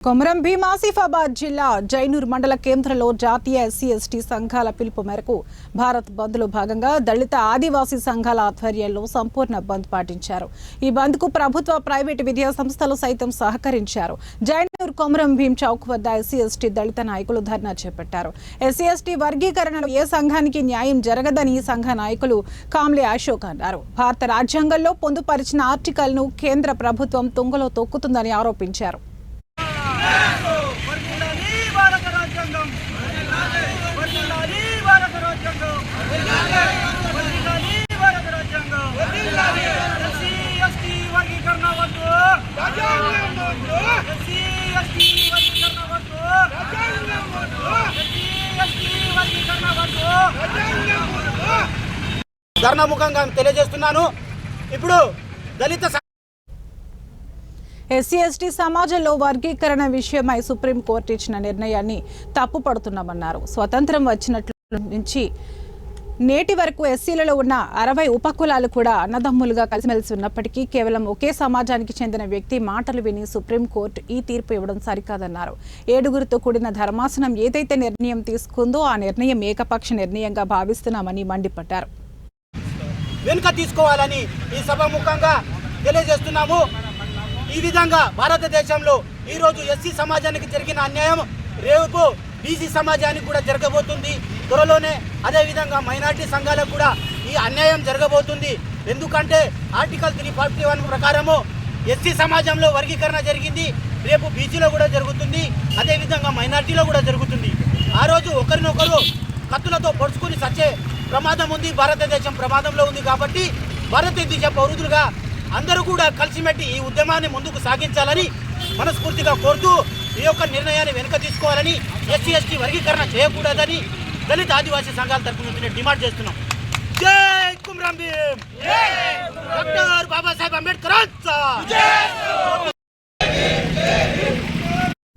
కొమరం భీం ఆసిఫాబాద్ జిల్లా జైనూర్ మండల కేంద్రంలో జాతీయ ఎస్సీ ఎస్టీ సంఘాల పిలుపు మేరకు భారత్ బంద్లో భాగంగా దళిత ఆదివాసీ సంఘాల ఆధ్వర్యంలో సంపూర్ణ బంద్ పాటించారు. ఈ బంద్కు ప్రభుత్వ ప్రైవేటు విద్యా సంస్థలు సైతం సహకరించారు. జైనూర్ కొమరం భీం చౌక్ వద్ద ఎస్సీ ఎస్టీ దళిత నాయకులు ధర్నా చేపట్టారు. ఎస్సీ ఎస్టీ వర్గీకరణలో ఏ సంఘానికి న్యాయం జరగదని ఈ సంఘ నాయకులు కామ్లే అశోక్ అన్నారు. భారత రాజ్యాంగంలో పొందుపరిచిన ఆర్టికల్ను కేంద్ర ప్రభుత్వం తుంగలో తొక్కుతుందని ఆరోపించారు. ధర్నాముఖంగా తెలియజేస్తున్నాను. ఇప్పుడు దళిత ఎస్సీ ఎస్టీ సమాజంలో వర్గీకరణ విషయమై సుప్రీంకోర్టు ఇచ్చిన నిర్ణయాన్ని తప్పుపడుతున్నామన్నారు. స్వతంత్రం వచ్చినట్లు నుంచి నేటి వరకు ఎస్సీలలో ఉన్న 60 ఉపకులాలు కూడా అన్నదమ్ములుగా కలిసిమెలిసి ఉన్నప్పటికీ కేవలం ఒకే సమాజానికి చెందిన వ్యక్తి మాటలు విని సుప్రీంకోర్టు ఈ తీర్పు ఇవ్వడం సరికాదన్నారు. 7గురితో కూడిన ధర్మాసనం ఏదైతే నిర్ణయం తీసుకుందో ఆ నిర్ణయం ఏకపక్ష నిర్ణయంగా భావిస్తున్నామని మండిపడ్డారు. వెనుక తీసుకోవాలని ఈ సభాముఖంగా తెలియజేస్తున్నాము. ఈ విధంగా భారతదేశంలో ఈరోజు ఎస్సీ సమాజానికి జరిగిన అన్యాయం రేపు బీసీ సమాజానికి కూడా జరగబోతుంది. త్వరలోనే అదేవిధంగా మైనార్టీ సంఘాలకు కూడా ఈ అన్యాయం జరగబోతుంది. ఎందుకంటే ఆర్టికల్ 341 ప్రకారము ఎస్సీ సమాజంలో వర్గీకరణ జరిగింది, రేపు బీసీలో కూడా జరుగుతుంది, అదేవిధంగా మైనార్టీలో కూడా జరుగుతుంది. ఆ రోజు ఒకరినొకరు కత్తులతో పొడుచుకొని సచ్చే ప్రమాదం ఉంది. భారతదేశం ప్రమాదంలో ఉంది. కాబట్టి భారతదేశ పౌరులుగా అందరూ కూడా కలిసిమెట్టి ఈ ఉద్యమాన్ని ముందుకు సాగించాలని మనస్ఫూర్తిగా కోరుతూ ఈ యొక్క నిర్ణయాన్ని వెనుక తీసుకోవాలని, ఎస్సీ ఎస్టీ వర్గీకరణ చేయకూడదని దళిత ఆదివాసీ సంఘాల తరఫు నుంచి డిమాండ్ చేస్తున్నాం. జై కొమరం భీం, డాక్టర్ బాబాసాహెబ్ అంబేద్కర్.